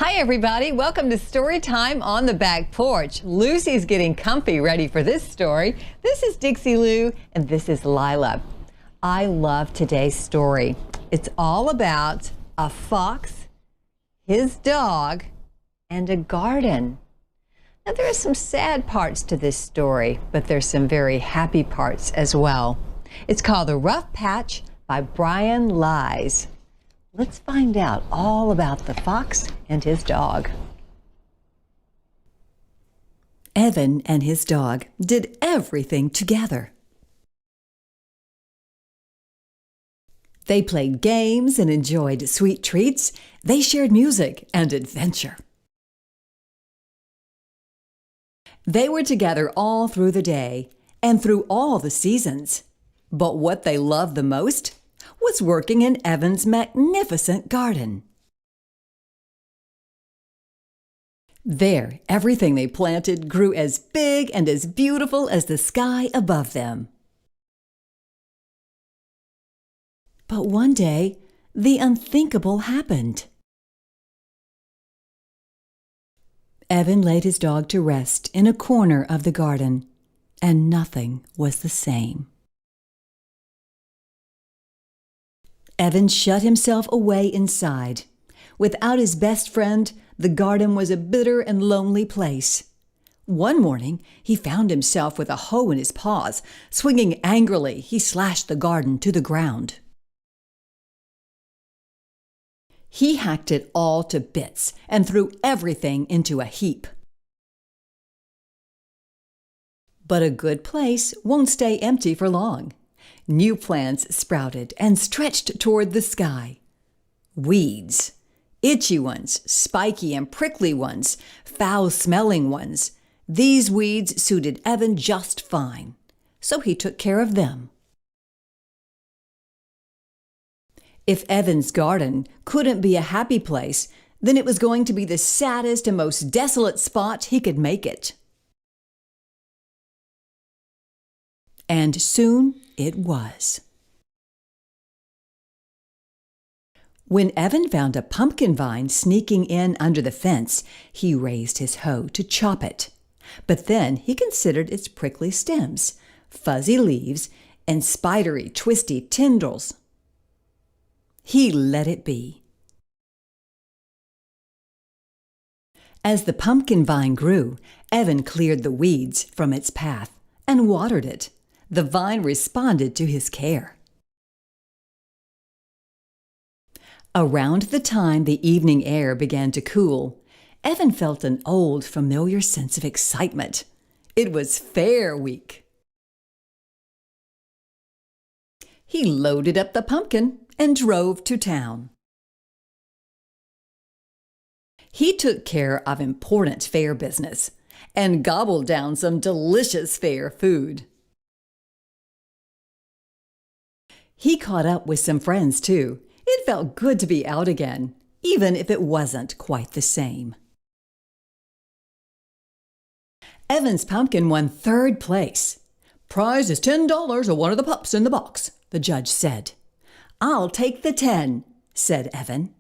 Hi everybody, welcome to Story Time on the Back Porch. Lucy's getting comfy ready for this story. This is Dixie Lou and this is Lila. I love today's story. It's all about a fox, his dog, and a garden. Now there are some sad parts to this story, but there's some very happy parts as well. It's called The Rough Patch by Brian Lies. Let's find out all about the fox and his dog. Evan and his dog did everything together. They played games and enjoyed sweet treats. They shared music and adventure. They were together all through the day and through all the seasons. But what they loved the most was working in Evan's magnificent garden. There, everything they planted grew as big and as beautiful as the sky above them. But one day, the unthinkable happened. Evan laid his dog to rest in a corner of the garden, and nothing was the same. Evan shut himself away inside. Without his best friend, the garden was a bitter and lonely place. One morning, he found himself with a hoe in his paws. Swinging angrily, he slashed the garden to the ground. He hacked it all to bits and threw everything into a heap. But a good place won't stay empty for long. New plants sprouted and stretched toward the sky. Weeds, itchy ones, spiky and prickly ones, foul-smelling ones. These weeds suited Evan just fine, so he took care of them. If Evan's garden couldn't be a happy place, then it was going to be the saddest and most desolate spot he could make it. And soon it was. When Evan found a pumpkin vine sneaking in under the fence, he raised his hoe to chop it. But then he considered its prickly stems, fuzzy leaves, and spidery, twisty tendrils. He let it be. As the pumpkin vine grew, Evan cleared the weeds from its path and watered it. The vine responded to his care. Around the time the evening air began to cool, Evan felt an old, familiar sense of excitement. It was Fair Week. He loaded up the pumpkin and drove to town. He took care of important fair business and gobbled down some delicious fair food. He caught up with some friends, too. It felt good to be out again, even if it wasn't quite the same. Evan's pumpkin won third place. "Prize is $10 or one of the pups in the box," the judge said. "I'll take the 10, said Evan.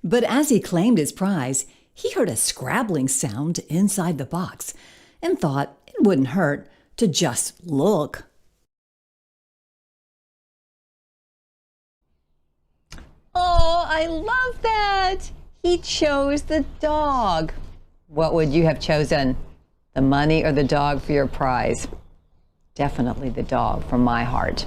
But as he claimed his prize, he heard a scrabbling sound inside the box and thought it wouldn't hurt to just look. Oh, I love that! He chose the dog. What would you have chosen? The money or the dog for your prize? Definitely the dog from my heart.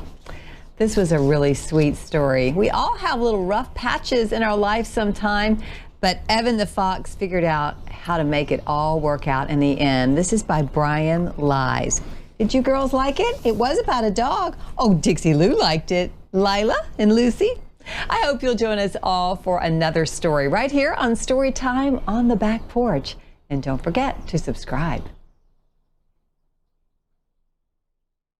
This was a really sweet story. We all have little rough patches in our life sometime, but Evan the Fox figured out how to make it all work out in the end. This is by Brian Lies. Did you girls like it? It was about a dog. Oh, Dixie Lou liked it. Lila and Lucy? I hope you'll join us all for another story right here on Story Time on the Back Porch. And don't forget to subscribe.